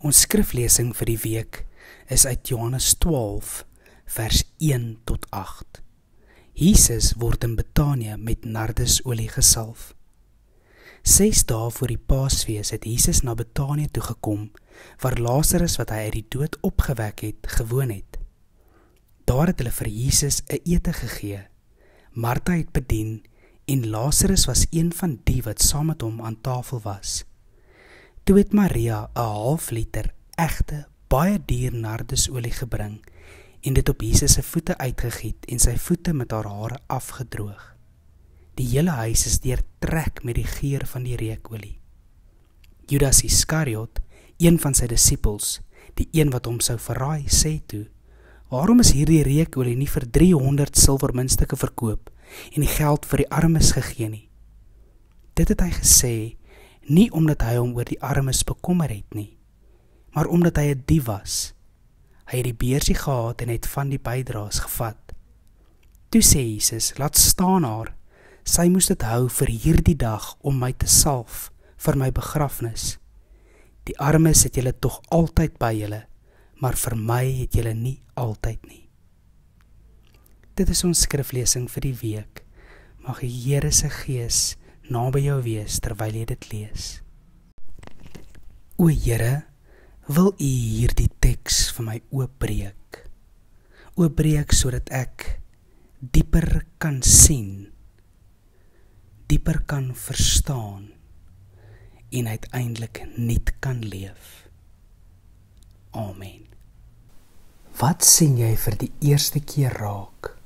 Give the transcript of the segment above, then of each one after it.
Ons skriflesing vir die week is uit Johannes 12, vers 1 tot 8. Jesus word in Betanië met nardusolie gesalf. 6 dae voor die Paasfees het Jesus na Betanië toe gekom, waar Lazarus wat hy uit die dood opgewek het, gewoon het. Daar het hulle vir Jesus 'n ete gegee. Martha het bedien en Lazarus was een van die wat saam met hom aan tafel was. Toe het Maria 'n half liter egte, baie duur nardusolie gebring en dit op Jesus se voete uitgegiet en sy voete met haar hare afgedroog. Die hele huis is deurtrek met die geur van die reukolie. Judas Iskariot, een van sy disippels, die een wat hom sou verraai, sê toe: "Waarom is hierdie reukolie nie vir 300 silwermuntstukke verkoop en die geld vir die armes gegee nie?" Dit het hy gesê, nie omdat hy hom oor die armes bekommer het nie, maar omdat hy 'n dief was. Hy het die beursie gehad en het van die bydraes gevat. Toe sê Jesus: "Laat staan haar. Sy moes dit hou vir hierdie dag om my te salf vir my begrafnis. Die armes het julle tog altyd by julle, maar vir my het julle nie altyd nie." Dit is ons skriflesing vir die week. Mag die Here se Gees naby jou wees terwyl jy dit lees. O Here, wil U hierdie teks vir my oopbreek. Oopbreek sodat ek dieper kan sien, dieper kan verstaan en uiteindelik nuut kan leef. Amen. Wat sien jy vir die eerste keer raak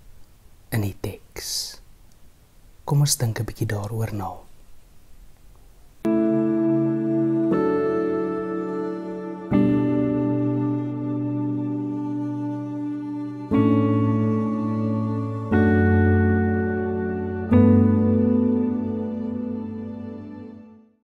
in die teks? Kom ons dink 'n bietjie daaroor na.